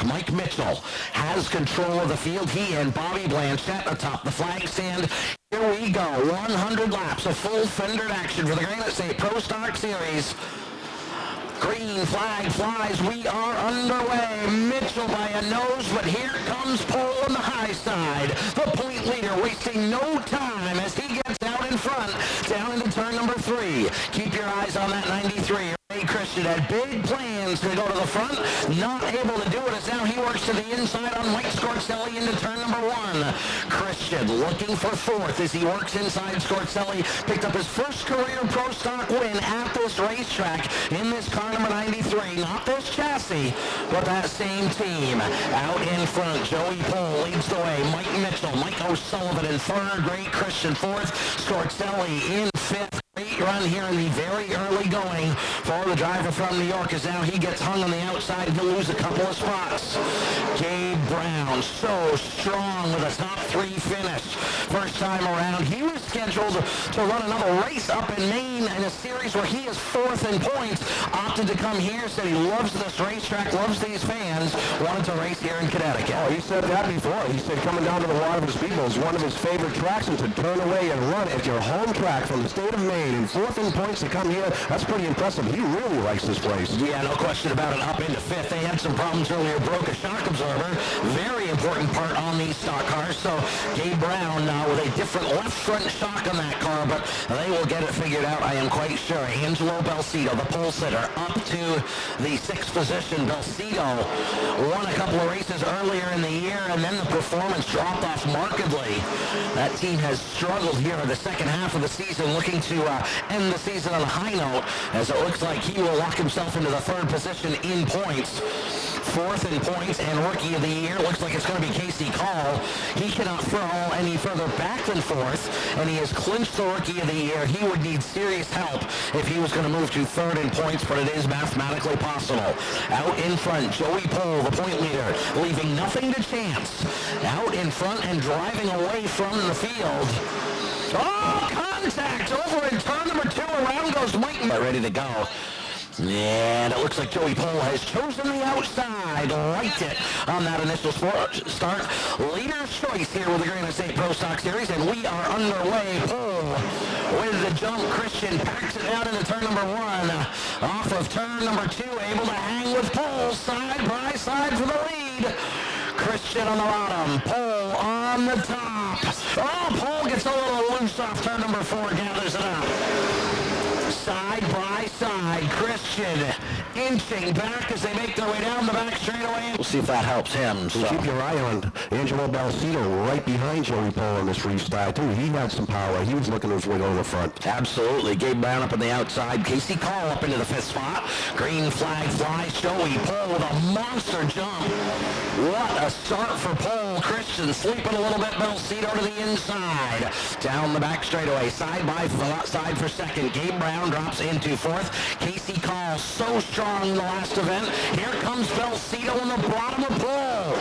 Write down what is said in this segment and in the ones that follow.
Mike Mitchell has control of the field. He and Bobby Blanchette atop the flag stand. Here we go, 100 laps of full fendered action for the Granite State Pro Stock Series. Green flag flies. We are underway. Mitchell by a nose, but here comes Pole on the high side. The point leader wasting no time as he gets out in front, down into turn number 3. Keep your eyes on that 93. Ray Christian had big plans to go to the front, not able to do it as now he works to the inside on Mike Scorcelli into turn number 1. Christian looking for 4th as he works inside Scorcelli. Picked up his first career Pro Stock win at this racetrack in this car number 93. Not this chassis, but that same team. Out in front, Joey Pole leads the way. Mike Mitchell, Mike O'Sullivan in 3rd, Ray Christian 4th, Scorcelli in 5th. Great run here in the very early going for the driver from New York as now he gets hung on the outside. He'll lose a couple of spots. Gabe Brown, so strong with a top 3 finish. First time around, he was scheduled to run another race up in Maine in a series where he is 4th in points. Opted to come here, said he loves this racetrack, loves these fans, wanted to race here in Connecticut. Oh, he said that before. He said coming down to the Waterford Speedway is one of his favorite tracks and to turn away and run at your home track from the state of Maine. And 4th in points to come here, that's pretty impressive. He really likes this place. Yeah, no question about it. Up into 5th. They had some problems earlier. Broke a shock absorber. Very important part on these stock cars. So Gabe Brown with a different left front shock on that car, but they will get it figured out, I am quite sure. Angelo Belcito, the pole sitter, up to the 6th position. Belcito won a couple of races earlier in the year, and then the performance dropped off markedly. That team has struggled here in the second half of the season, looking to end the season on a high note, as it looks like he will lock himself into the 3rd position in points. 4th in points and Rookie of the Year. Looks like it's going to be Casey Call. He cannot fall any further back than 4th, and he has clinched the Rookie of the Year. He would need serious help if he was going to move to 3rd in points, but it is mathematically possible. Out in front, Joey Pole, the point leader, leaving nothing to chance. Out in front and driving away from the field. Oh, contact over in turn number 2. Around goes Mike. Ready to go. And it looks like Joey Pole has chosen the outside. Liked it on that initial start. Leader's choice here with the Granite State Pro Stock Series, and we are underway. Pole with the jump. Christian packs it out into turn number 1. Off of turn number 2, able to hang with Pole side by side for the lead. Christian on the bottom, Pole on the top. Oh, Pole gets a little loose off turn number 4, gathers it up. Side by side, Christian inching back as they make their way down the back straightaway. We'll see if that helps him. So keep your eye on Angelo Belcito right behind Joey Pole on this restart too. He had some power. He was looking his way over the front. Absolutely. Gabe Brown up on the outside. Casey Call up into the 5th spot. Green flag flies. Joey Pole with a monster jump. What a start for Pole. Christian sleeping a little bit. Belcito to the inside. Down the back straightaway. Side by side for 2nd. Gabe Brown drops into 4th. Casey Call so strong in the last event. Here comes Belcito in the bottom of Pole.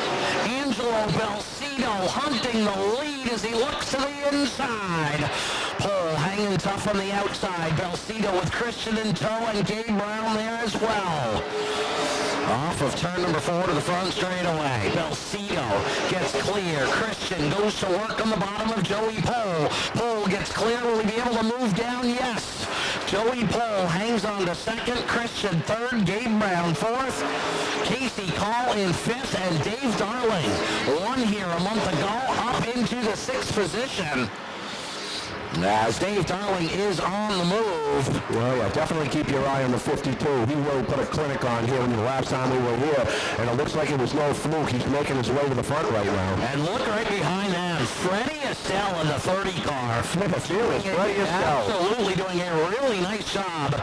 Angelo Belcito hunting the lead as he looks to the inside. Pole hanging tough on the outside. Belcito with Christian in tow and Gabe Brown there as well. Off of turn number 4 to the front straightaway. Belcito gets clear. Christian goes to work on the bottom of Joey Pole. Pole gets clear. Will he be able to move down? Yes. Joey Pole hangs on to 2nd. Christian 3rd. Gabe Brown 4th. Casey Call in 5th. And Dave Darling won here a month ago up into the 6th position. As Dave Darling is on the move. Well, yeah, definitely keep your eye on the 52. He really put a clinic on here the last time we were here, and it looks like it was no fluke. He's making his way to the front right now. And look right behind them, Freddie Estelle in the 30 car. Fearless, Freddie Estelle. Absolutely doing a really nice job.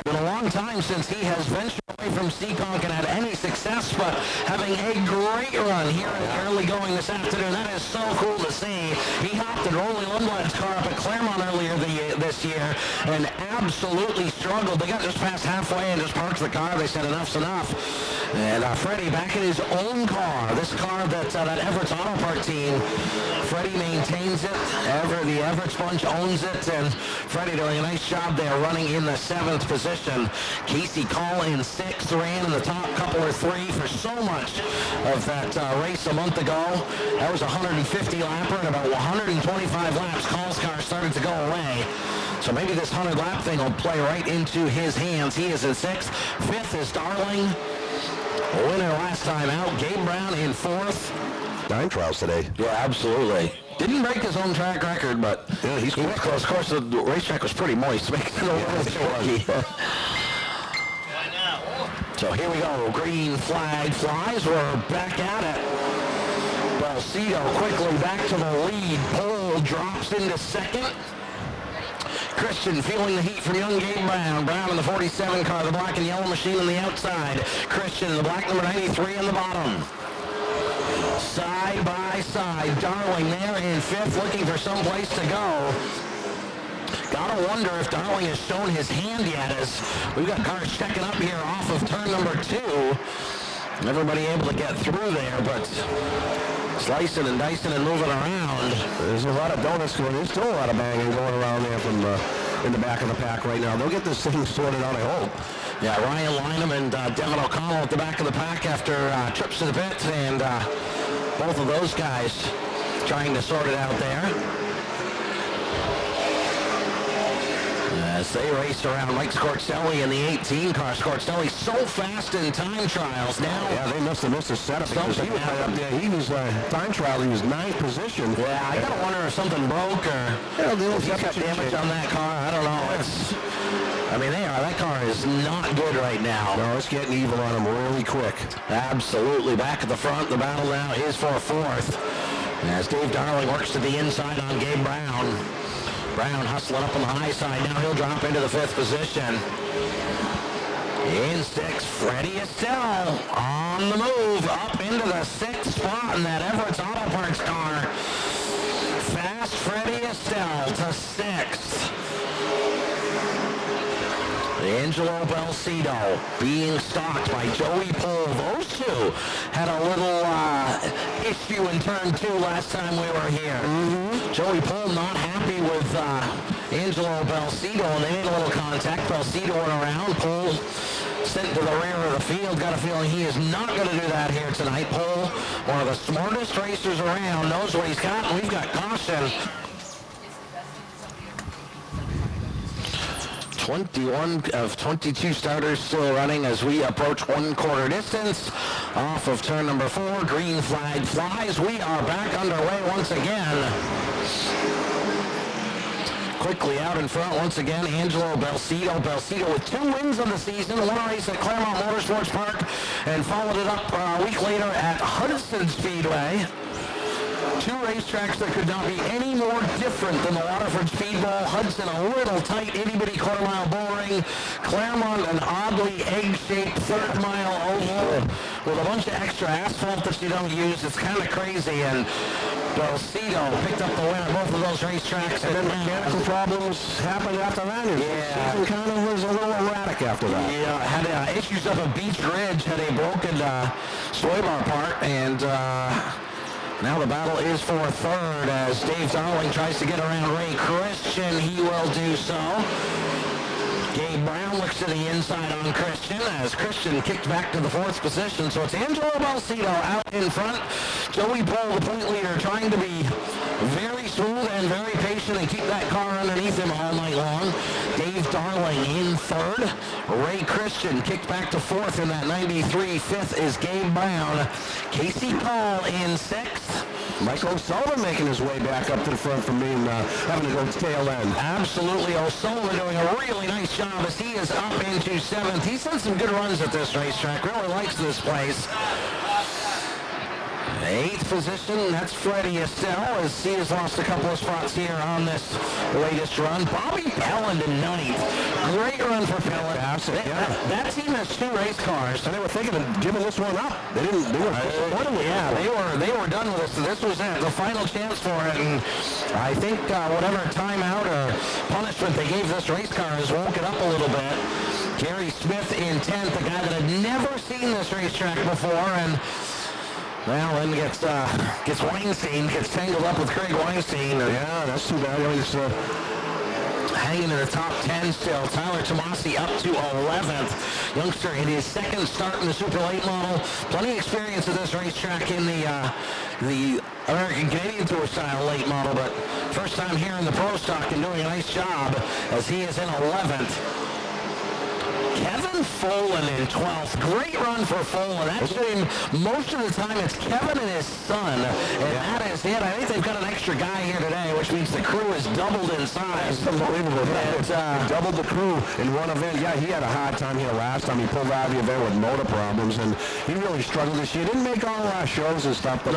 Been a long time since he has ventured away from Seekonk and had any success, but having a great run here in the early going this afternoon. That is so cool to see. He hopped in Rolly Lundblad's car up at Claremont earlier this year and absolutely struggled. They got just past halfway and just parked the car. They said enough's enough. And Freddie back in his own car. This car that Everett's Auto Part team, Freddie maintains it. The Everett's bunch owns it. And Freddie doing a nice job there running in the 7th position. Casey Call in 6th, ran in the top couple or 3 for so much of that race a month ago. That was a 150 lapper and about 125 laps. Call's car started to go away. So maybe this 100 lap thing will play right into his hands. He is in 6th. 5th is Darling. Winner last time out. Gabe Brown in 4th. 9 trials today. Yeah, absolutely. Didn't break his own track record, but yeah, he was close. Of course, the racetrack was pretty moist, making it a little tricky. So here we go. Green flag flies. We're back at it. Balsito quickly back to the lead. Pole drops into 2nd. Christian feeling the heat from young Gabe Brown. Brown in the 47 car, the black and yellow machine on the outside. Christian in the black number 93 on the bottom. Side by side, Darling there in 5th, looking for some place to go. Gotta wonder if Darling has shown his hand yet, as we've got cars checking up here off of turn number 2. Everybody able to get through there, but slicing and dicing and moving around. There's a lot of donuts going. There's still a lot of banging going around there from in the back of the pack right now. They'll get this thing sorted out, I hope. Yeah, Ryan Lynham and Devin O'Connell at the back of the pack after trips to the pit, and both of those guys trying to sort it out there. As they race around Mike Scorcelli in the 18 car. Scorcelli so fast in time trials now. Yeah, they must have missed a setup because he was right up there. He was time trial. He was 9th position. Yeah, I gotta wonder if something broke or if he got damage on that car. I don't know. I mean, that car is not good right now. No, it's getting evil on him really quick. Absolutely. Back at the front, the battle now is for 4th. As Dave Darling works to the inside on Gabe Brown. Brown hustling up on the high side. Now he'll drop into the 5th position. In 6th, Freddie Estelle on the move up into the 6th spot in that Everett's Auto Parts car. Fast Freddie Estelle to 6th. Angelo Balsito being stalked by Joey Pole. Those two had a little issue in turn 2 last time we were here. Joey Pole not happy with Angelo Balsito, and they made a little contact. Balsito went around. Pole sent to the rear of the field. Got a feeling he is not going to do that here tonight. Pole, one of the smartest racers around, knows what he's got, and we've got caution. 21 of 22 starters still running as we approach 1/4 distance off of turn number 4. Green flag flies. We are back underway once again. Quickly out in front once again, Angelo Balsito. Balsito with 2 wins of the season. One race at Claremont Motorsports Park and followed it up a week later at Hudson Speedway. 2 racetracks that could not be any more different than the Waterford Speedball. Hudson, a little tight, itty-bitty quarter-mile bullring. Claremont, an oddly egg-shaped third-mile oval with a bunch of extra asphalt that you don't use. It's kind of crazy, and Balsito picked up the win at both of those racetracks. And then mechanical problems happened after that. Yeah. The season kind of was a little erratic after that. Yeah, had issues up a Beach Ridge, had a broken sway bar part, and now the battle is for 3rd as Dave Darling tries to get around Ray Christian. He will do so. Gabe Brown looks to the inside on Christian as Christian kicked back to the 4th position. So it's Angelo Balsito out in front. Joey Pole, the point leader, trying to be very smooth and very patient and keep that car underneath him all night long. Dave Darling in 3rd. Ray Christian kicked back to 4th in that 93. 5th is Gabe Brown. Casey Cole in 6th. Michael O'Sullivan making his way back up to the front from being having to go tail end. Absolutely. O'Sullivan doing a really nice job as he is up into 7th. He's done some good runs at this racetrack. Really likes this place. 8th position, that's Freddie Estelle, as he has lost a couple of spots here on this latest run. Bobby Pelland in 9th. Great run for Pelland. That team has 2 race cars. And they were thinking of giving this one up. They were disappointed with Yeah, they were done with this. So this was it, the final chance for it. And I think whatever timeout or punishment they gave this race car has woke it up a little bit. Gary Smith in 10th, a guy that had never seen this racetrack before, and well, then gets Weinstein, gets tangled up with Craig Weinstein. Yeah, that's too bad. He's hanging in the top 10 still. Tyler Tomasi up to 11th. Youngster in his second start in the Super Late Model. Plenty of experience at this racetrack in the American Canadian Tour style late model, but first time here in the Pro Stock and doing a nice job as he is in 11th. Kevin Folan in 12th. Great run for Folan. That shame, most of the time it's Kevin and his son, and that is it. I think they've got an extra guy here today, which means the crew is doubled in size. That's unbelievable. Doubled the crew in one event. Yeah, he had a hard time here last time. He pulled out of the event with motor problems, and he really struggled this year. Didn't make all our shows and stuff, but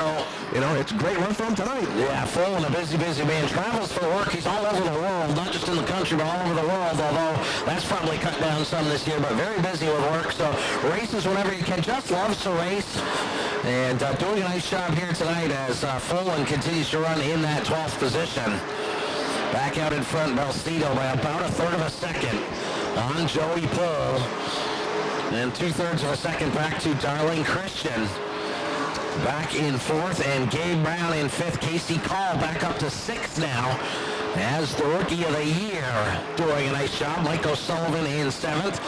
it's a great run for him tonight. Yeah, Folan, a busy man. Travels for work. He's all over the world, not just in the country, but all over the world, although that's probably cut down some this year, but very busy with work, so races whenever he can. Just loves to race, and doing a nice job here tonight as Folan continues to run in that 12th position. Back out in front, Belcito by about a third of a second on Joey Pohl, and 2/3 of a second back to Darling Christian. Back in 4th, and Gabe Brown in 5th. Casey Call back up to 6th now as the Rookie of the Year, doing a nice job. Mike O'Sullivan in 7th.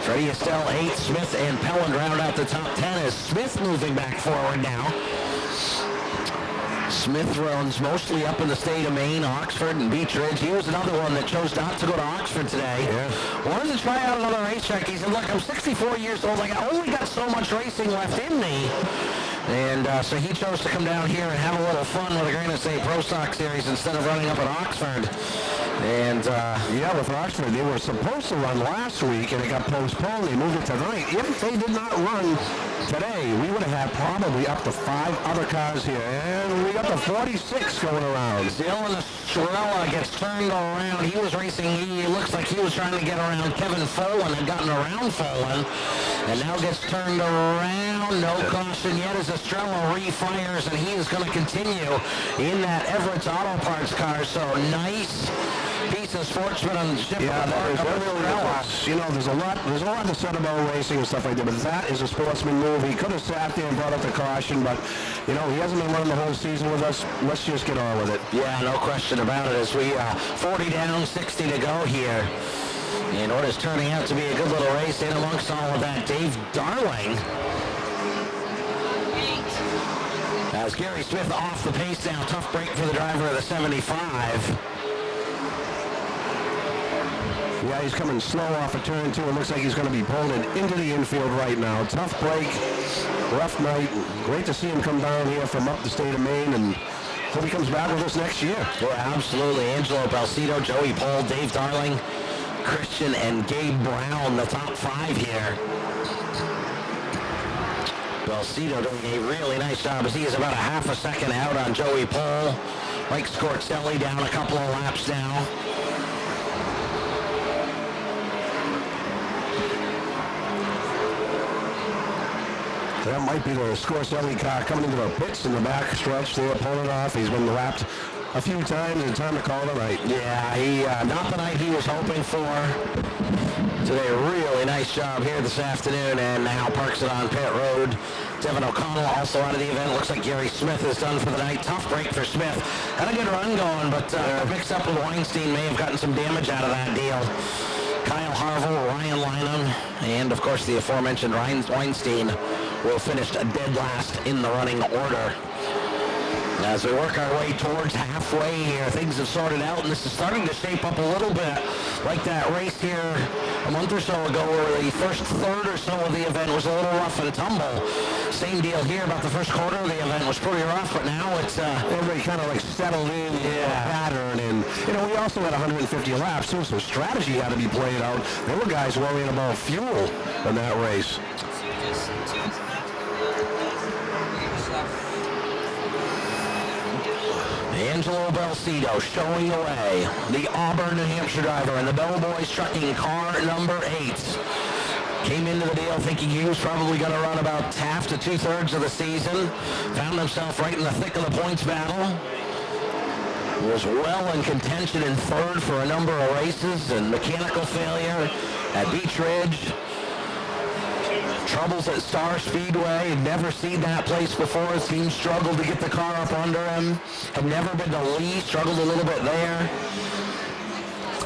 Freddie Estelle 8th. Smith and Pelland round out the top 10 as Smith moving back forward now. Smith runs mostly up in the state of Maine, Oxford and Beech Ridge. He was another one that chose not to go to Oxford today. Yeah. Wanted to try out another racetrack. He said, look, I'm 64 years old. I only got so much racing left in me. And so he chose to come down here and have a little fun with the Granite State Pro Stock Series instead of running up at Oxford. And with Oxford, they were supposed to run last week, and it got postponed. They moved it tonight. If they did not run today, we would have had probably up to 5 other cars here, and we got the 46 going around. Dylan Estrella gets turned around. He was racing. He looks like he was trying to get around Kevin Folan and gotten around Folan, and now gets turned around. No caution yet as Estrella refires, and he is going to continue in that Everett's Auto Parts car. So nice piece of sportsmanship. Yeah, there's a lot to said about racing and stuff like that, but that is a sportsman move. He could have sat there and brought up the caution, but he hasn't been running the whole season with us. Let's just get on with it. Yeah, no question about it. As we 40 down, 60 to go here, and what is turning out to be a good little race in amongst all of that. Dave Darling, as Gary Smith off the pace now. Tough break for the driver of the 75. Yeah, he's coming slow off a turn 2. It looks like he's going to be pulled into the infield right now. Tough break, rough night. Great to see him come down here from up the state of Maine, and hope he comes back with us next year. Yeah, absolutely. Angelo Belcito, Joey Pohl, Dave Darling, Christian, and Gabe Brown, the top 5 here. Belcito doing a really nice job as he is about a half a second out on Joey Pohl. Mike Scorcelli down a couple of laps now. That might be the Scorcelli car coming into the pits in the back stretch there, pulling it off. He's been lapped a few times, and time to call it a night. Yeah, not the night he was hoping for. Today, a really nice job here this afternoon, and now parks it on pit road. Devin O'Connell also out of the event. Looks like Gary Smith is done for the night. Tough break for Smith. Had a good run going, but mixed up with Weinstein may have gotten some damage out of that deal. Kyle Harville, Ryan Lynham, and of course the aforementioned Ryan Weinstein will finish dead last in the running order. As we work our way towards halfway here, things have sorted out, and this is starting to shape up a little bit like that race here a month or so ago where the first third or so of the event was a little rough and tumble. Same deal here. About the first quarter of the event was pretty rough, but now it's everybody kind of like settled in a pattern, and we also had 150 laps too, so strategy had to be played out. There were guys worrying about fuel in that race. Angelo Belcito showing the way. The Auburn, New Hampshire driver in the Bellboys Trucking car number 8. Came into the deal thinking he was probably going to run about half to 2/3 of the season. Found himself right in the thick of the points battle. Was well in contention in third for a number of races, and mechanical failure at Beach Ridge. Troubles at Star Speedway. Had never seen that place before. His team struggled to get the car up under him. Had never been to Lee. Struggled a little bit there.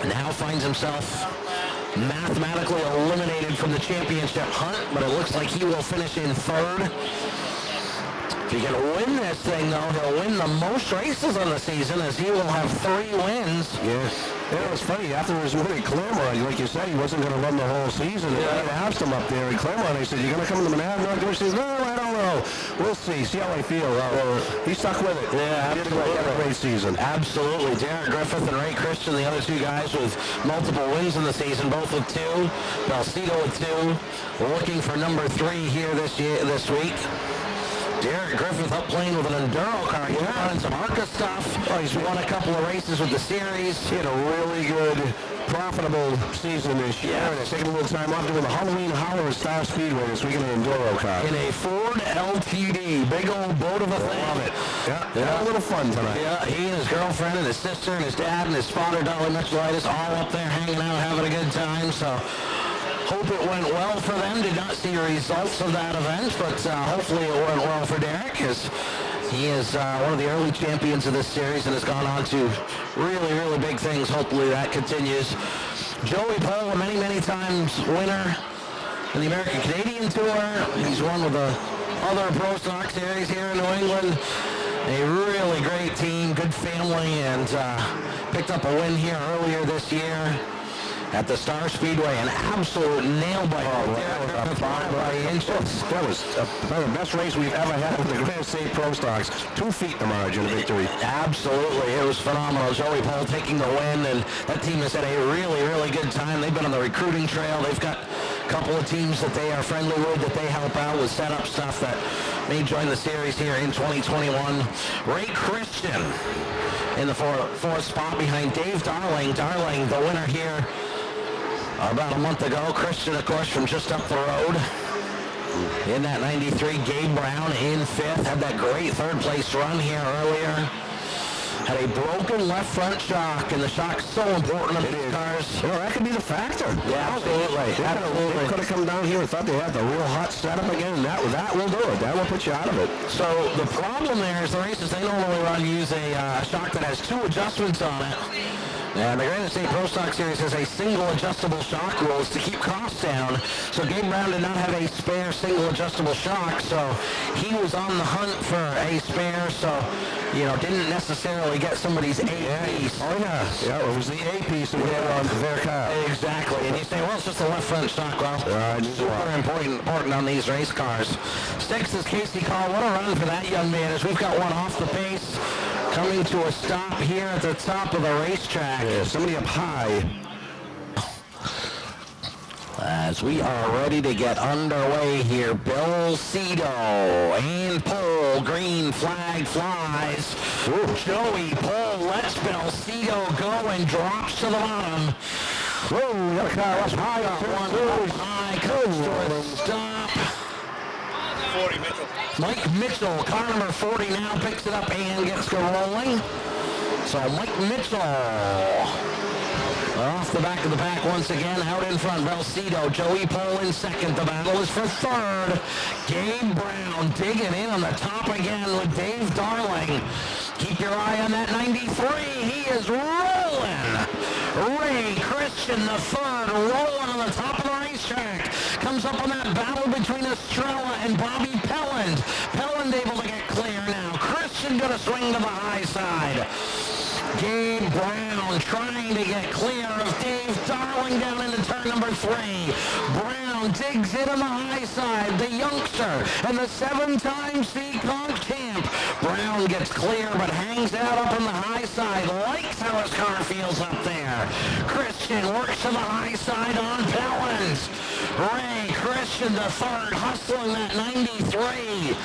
Now finds himself mathematically eliminated from the championship hunt, but it looks like he will finish in third. If he can win this thing, though, he'll win the most races on the season, as he will have 3 wins. Yes. Yeah, it was funny. After his win at Claremont, like you said, he wasn't going to run the whole season. And I asked him up there in Claremont, I said, "You going to come to Manhattan?" He says, "No, I don't know. We'll see. See how I feel." He stuck with it. Yeah, absolutely. He had a great season. Absolutely. Derek Griffith and Ray Christian, the other 2 guys with multiple wins in the season, both with 2. Belcito with 2. Looking for number 3 here this week. Derek Griffith up playing with an Enduro car. He's running some ARCA stuff. Oh, he's won a couple of races with the series. He had a really good, profitable season this year. And he's taking a little time off doing the Halloween Holler at Star Speedway this week in an Enduro car. In a Ford LTD. Big old boat of a thing. Love it. Yeah. A little fun tonight. Yeah, he and his girlfriend and his sister and his dad and his father, Dolly Mitchellitis, all up there hanging out, having a good time. So hope it went well for them. Did not see results of that event, but hopefully it went well for Derek, as he is one of the early champions of this series and has gone on to really, really big things. Hopefully that continues. Joey Pole, a many, many times winner in the American Canadian Tour. He's won with the other Pro Stock Series here in New England. A really great team, good family, and picked up a win here earlier this year at the Star Speedway. An absolute nail-biter. That was by inches. That was the best race we've ever had with the Grand State Pro Stocks. 2 feet the margin of victory. Absolutely. It was phenomenal. Joey Pole taking the win, and that team has had a really, really good time. They've been on the recruiting trail. They've got a couple of teams that they are friendly with, that they help out with setup stuff that may join the series here in 2021. Ray Christian in the fourth spot behind Dave Darling. Darling, the winner here about a month ago. Christian, of course, from just up the road in that 93. Gabe Brown in 5th. Had that great 3rd place run here earlier. Had a broken left front shock, and the shock's so important in these cars. Well, that could be the factor. Yeah, absolutely. They could have come down here and thought they had the real hot setup again, and that will do it. That will put you out of it. So the problem there is the races they normally use a shock that has 2 adjustments on it. And the Grand State Pro Stock Series has a single adjustable shock rules to keep costs down. So Gabe Brown did not have a spare single adjustable shock, so he was on the hunt for a spare, so, didn't necessarily get somebody's A-piece. Oh, yeah. Yeah, it was the A-piece that we had on their car. Exactly. And you say, well, it's just a left front shock. Well, super important on these race cars. 6th is Casey Call. What a run for that young man, as we've got one off the pace, coming to a stop here at the top of the racetrack. Yeah, somebody up high. As we are ready to get underway here, Belcito and Pole, green flag flies. Ooh. Joey Pole lets Belcito go and drops to the bottom. Whoa, we got a car up high. One high, comes to a stop. 40 Mitchell. Mike Mitchell, car number 40 now, picks it up and gets go rolling. So Mike Mitchell off the back of the pack once again, out in front. Belcito, Joey Pole in 2nd. The battle is for 3rd. Gabe Brown digging in on the top again with Dave Darling. Keep your eye on that 93. He is rolling. Ray Christian, the 3rd, rolling on the top of the racetrack. Comes up on that battle between Estrella and Bobby Pelland. Pelland able to get clear now. Christian gonna swing to the high side. Gabe Brown trying to get clear of Dave Darling down into turn number 3. Brown digs in on the high side. The youngster and the 7-time C-Conk champ. Brown gets clear but hangs out up on the high side. Likes how his car feels up there. Christian works to the high side on Pelland. Ray Christian, the 3rd, hustling that 93.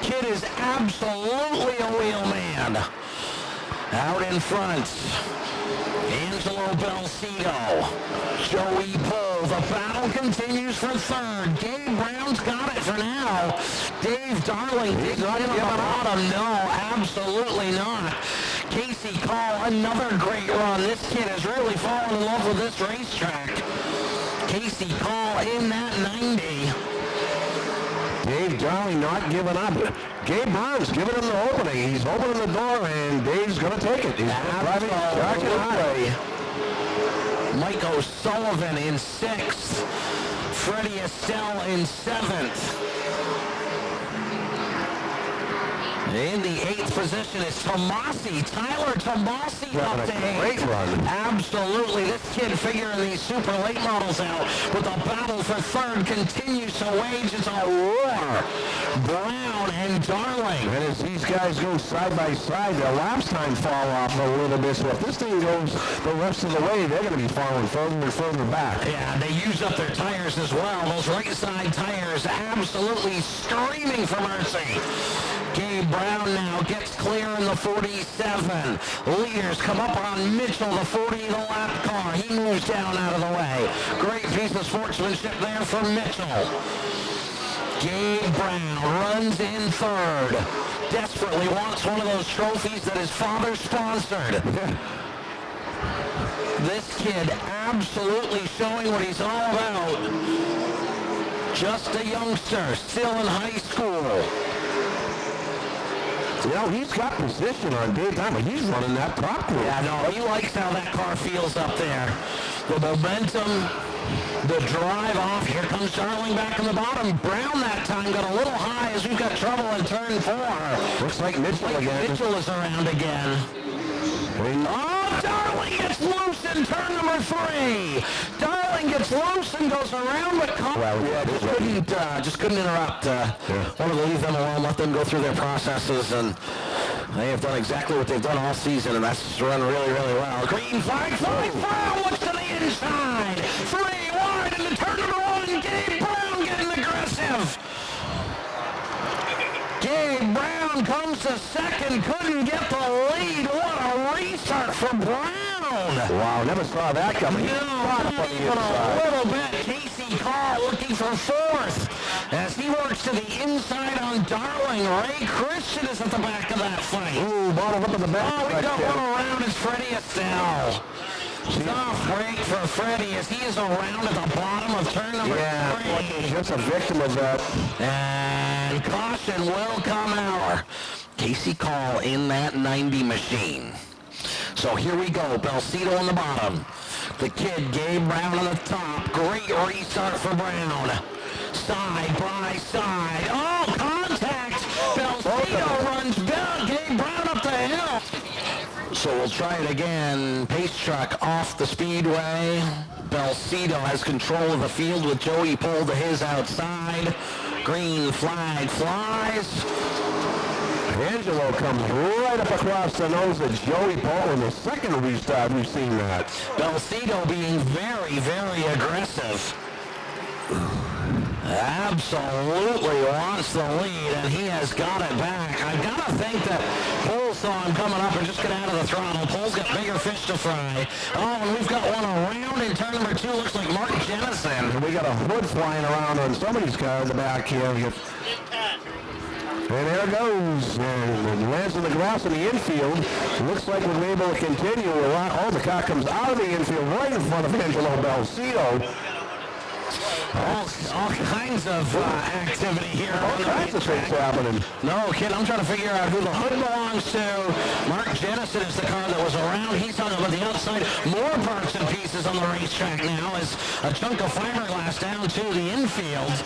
Kid is absolutely a wheelman. Out in front, Angelo Belcito, Joey Pole. The battle continues for 3rd. Gabe Brown's got it for now. Dave Darling did not get on the bottom. No, absolutely not. Casey Call, another great run. This kid has really fallen in love with this racetrack. Casey Call in that 90. Dave Darling not giving up. Gabe Brown's giving him the opening. He's opening the door, and Dave's going to take it. He's driving high. Mike O'Sullivan in 6th. Freddie Estelle in 7th. In the 8th position is Tomasi. Tyler Tomasi up to 8th. Great run. Absolutely. This kid figuring these super late models out, but the battle for 3rd continues to wage. It's a war. Brown and Darling. And as these guys go side by side, their lapse time fall off a little bit. So if this thing goes the rest of the way, they're going to be falling further and further back. Yeah, they use up their tires as well. Those right side tires absolutely screaming for mercy. Gabe Brown now gets clear in the 47. Leaders come up on Mitchell, the 40, the lap car. He moves down out of the way. Great piece of sportsmanship there from Mitchell. Gabe Brown runs in 3rd. Desperately wants one of those trophies that his father sponsored. This kid absolutely showing what he's all about. Just a youngster, still in high school. You know, he's got position on daytime, but he's running that top group. Yeah, no, he likes how that car feels up there. The momentum, the drive off. Here comes Darling back in the bottom. Brown that time got a little high as we've got trouble in turn 4. Looks like Mitchell again. Mitchell is around again. Oh, Darling gets loose in turn number 3. Darling gets loose and goes around, but just couldn't interrupt. Wanted to leave them alone, let them go through their processes, and they have done exactly what they've done all season, and that's run really, really well. Green flag, Brown looks to the inside. 3 wide into turn number 1. Gabe Brown getting aggressive. Gabe Brown comes to 2nd, couldn't get the lead. What a restart for Brown. Wow, never saw that coming. No, not even a little bit. Casey Carr looking for 4th as he works to the inside on Darling. Ray Christian is at the back of that fight. Ooh, bottled up in the back. Oh, we got one around. It's Freddie Estelle. Tough break for Freddie as he is around at the bottom of turn number 3. Just a victim of that. And caution will come out. Casey Call in that 90 machine. So here we go. Belcito on the bottom. The kid, Gabe Brown on the top. Great restart for Brown. Side by side. Oh, contact. Belcito runs Gabe Brown up the hill. So we'll try it again. Pace truck off the speedway. Belcito has control of the field with Joey Pohl to his outside. Green flag flies. Angelo comes right up across the nose of Joey Pohl in the second restart. We've seen that. Belcito being very, very aggressive. Absolutely wants the lead, and he has got it back. I've got to think that Pohl saw him coming up and just get out of the throttle. Pohl's got bigger fish to fry. Oh, and we've got one around in turn number 2. Looks like Mark Jennison. And we got a hood flying around on somebody's car in the back here. And there it goes. And lands in the grass in the infield. Looks like we're able to continue. Oh, the car comes out of the infield right in front of Angelo Belcito. All kinds of activity here. All kinds of things happening. No, kid, I'm trying to figure out who the hood belongs to. Mark Jennison is the car that was around. He's on the outside. More parts and pieces on the racetrack now as a chunk of fiberglass down to the infield.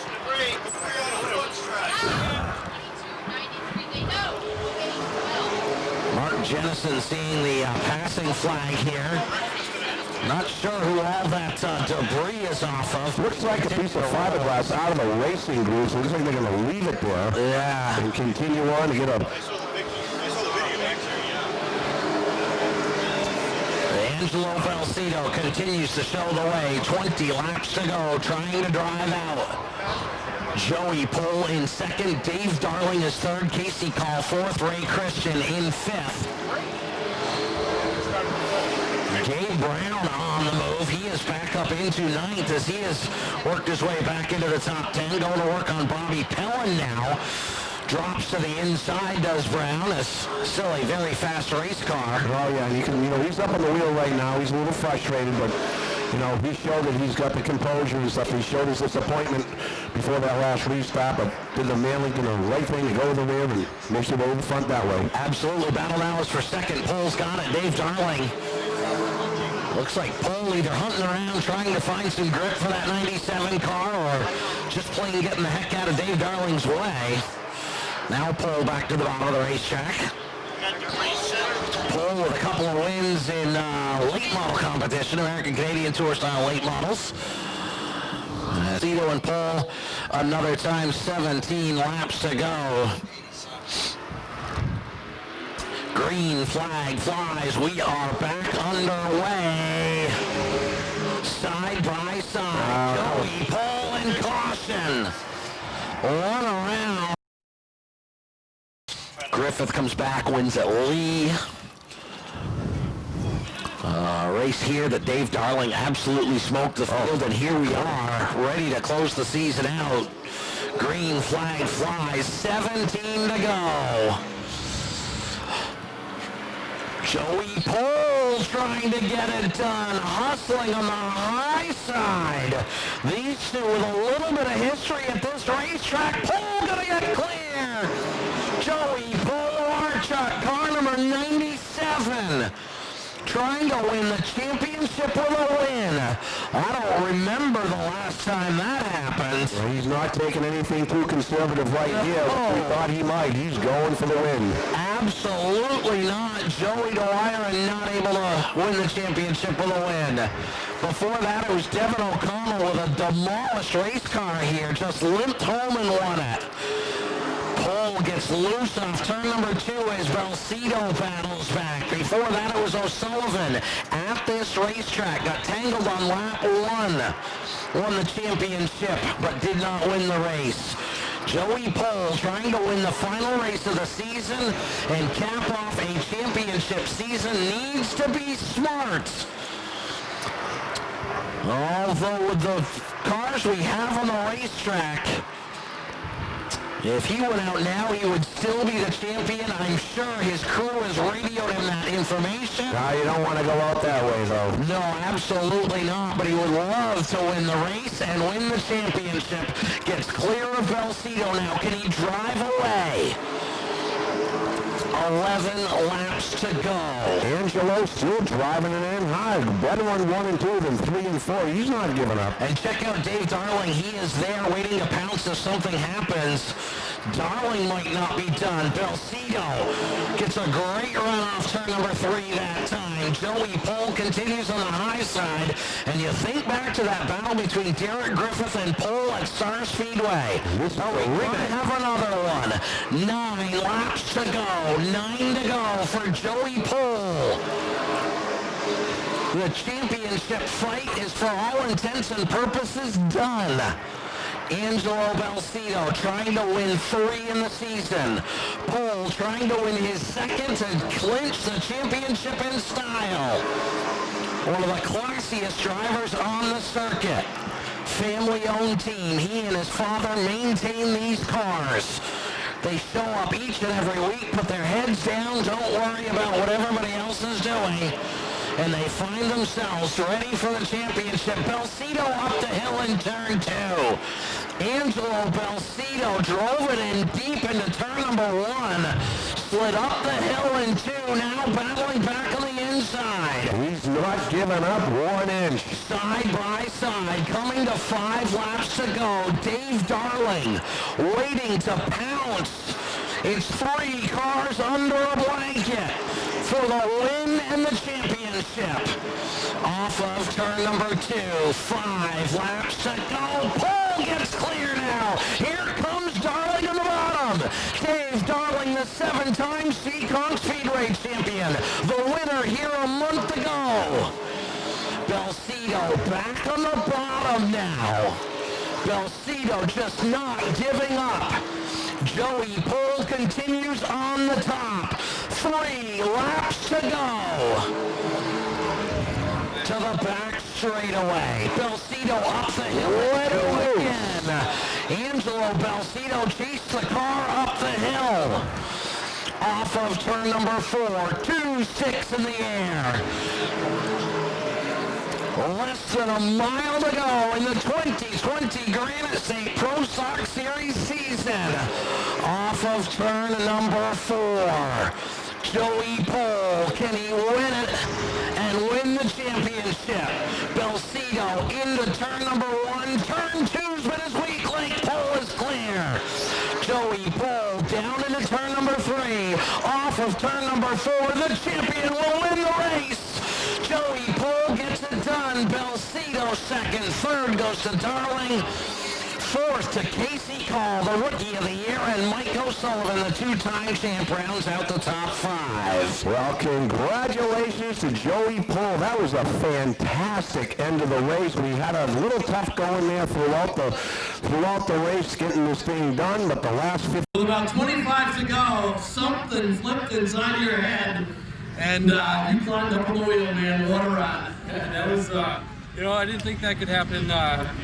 Mark Jennison seeing the passing flag here. Not sure who all that debris is off of. Looks like a piece of fiberglass out of a racing group, so it looks like they're going to leave it there. Yeah. And continue on to get a... Angelo Belcito continues to show the way. 20 laps to go, trying to drive out. Joey Pohl in 2nd. Dave Darling is 3rd. Casey Call 4th. Ray Christian in 5th. Gabe Brown on the move. He is back up into 9th as he has worked his way back into the top 10. Going to work on Bobby Pellin now. Drops to the inside, does Brown. It's still a very fast race car. Oh, yeah, and he's up on the wheel right now. He's a little frustrated, but You know, he showed that he's got the composure and stuff. He showed his disappointment before that last restart, but did the manly, right thing to go to the rear and makes it over the front that way. Absolutely. Battle now is for second. Pole's got it. Dave Darling. Looks like Pole either hunting around trying to find some grip for that 97 car or just plain getting the heck out of Dave Darling's way. Now Pole back to the bottom of the racetrack. Pole with a couple of wins in late model competition, American Canadian Tour style late models. Tito and Pole another time, 17 laps to go. Green flag flies. We are back underway. Side by side. Joey, Pole, and caution. One around. Griffith comes back, wins at Lee. Race here that Dave Darling absolutely smoked the field, and here we are, ready to close the season out. Green flag flies, 17 to go. Joey Pole trying to get it done, hustling on the high side. These two with a little bit of history at this racetrack. Pole gonna get clear. Joey Pole Archuk, car number 97. Trying to win the championship with a win. I don't remember the last time that happened. Well, he's not taking anything too conservative right here. We thought he might. He's going for the win. Absolutely not. Joey Dwyer not able to win the championship with a win. Before that, it was Devin O'Connell with a demolished race car here. Just limped home and won it. Pole gets loose off turn number 2 as Belcedo battles back. Before that, it was O'Sullivan at this racetrack. Got tangled on lap 1. Won the championship, but did not win the race. Joey Pole trying to win the final race of the season and cap off a championship season. Needs to be smart. Although with the cars we have on the racetrack, if he went out now, he would still be the champion. I'm sure his crew has radioed him that information. No, you don't want to go out that way, though. No, absolutely not. But he would love to win the race and win the championship. Gets clear of Belcedo now. Can he drive away? 11 laps to go. Angelo still driving it in high. Better on 1 and 2 than 3 and 4. He's not giving up. And check out Dave Darling. He is there waiting to pounce if something happens. Darling might not be done. Belcedo gets a great run off turn number 3 that time. Joey Pole continues on the high side. And you think back to that battle between Derek Griffith and Pole at Star Speedway. We're going to have another one. 9 laps to go. 9 to go for Joey Pole. The championship fight is for all intents and purposes done. Angelo Belcedo trying to win 3 in the season. Pole trying to win his second and clinch the championship in style. One of the classiest drivers on the circuit. Family-owned team. He and his father maintain these cars. They show up each and every week, put their heads down, don't worry about what everybody else is doing. And they find themselves ready for the championship. Belcedo up the hill in turn 2. Angelo Belcedo drove it in deep into turn number 1. Slid up the hill in 2, now battling back on the inside. He's not giving up 1 inch. Side by side, coming to 5 laps to go. Dave Darling waiting to pounce. It's 3 cars under a blanket for the win and the championship. Off of turn number 2, 5 laps to go. Pole gets clear now. Here comes Darling on the bottom. Dave Darling, the 7-time Seacon Speedway champion. The winner here a month ago. Belcedo back on the bottom now. Belcedo just not giving up. Joey Pole continues on the top. 3 laps to go. To the back straightaway. Belcedo up the hill again. Angelo Belcedo chased the car up the hill. Off of turn number 4. 2-6 in the air. Less than a mile to go in the 2020 Granite State Pro Stock Series season. Off of turn number 4. Joey Pole, can he win it and win the championship? Belcito into turn number 1. Turn 2's been his weak link. Pole is clear. Joey Pole down into turn number 3. Off of turn number 4. The champion will win the race. Joey Pole gets it done. Belcito second. Third goes to Darling. Fourth to Casey Call, the Rookie of the Year, and Mike O'Sullivan, the two-time champ, rounds out the top 5. Well, congratulations to Joey Pole. That was a fantastic end of the race. We had a little tough going there throughout the race, getting this thing done, but the last 50... With about 25 to go, something flipped inside your head, and you climbed up on the wheel, man. What a ride. That was, you know, I didn't think that could happen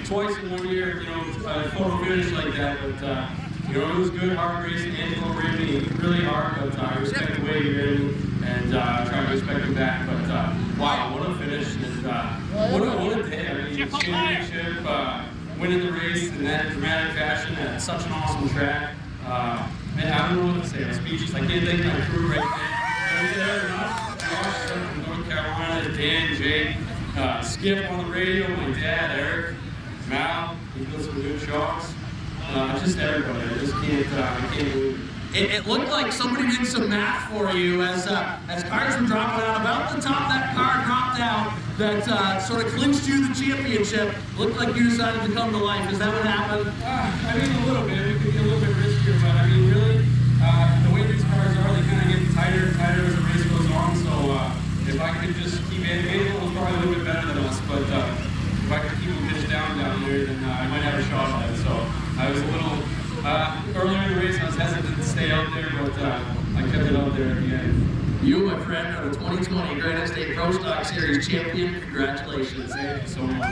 twice in 1 year, you know, photo finish like that, but, you know, it was good, hard racing. Angelo ran me really hard, but I respect the way he ran me, and try to respect him back, but wow, what a finish, and what a day. I mean, championship, winning the race in that dramatic fashion at such an awesome track. Man, I don't know what to say, I'm speechless. I can't thank my crew right there. Josh from North Carolina, Dan, Jake, Skip on the radio, my dad, Eric, Mal, he does some good shots. Just everybody, I just can't believe it. It looked like somebody did some math for you as cars were dropping out. About the top that car dropped out that sort of clinched you the championship. Looked like you decided to come to life. Is that what happened? I mean, a little bit. It could be a little bit riskier, but I mean, really, the way these cars are, they kind of get tighter and tighter as the race goes on. So if I could just keep it, Mabel was probably a little bit better than us, but if I could keep them pitched down there, then I might have a shot at it. So I was a little, earlier in the race, I was hesitant to stay out there, but I kept it out there at the end. You, my friend, are the 2020 Granite State Pro Stock Series champion. Congratulations. Thank you so much.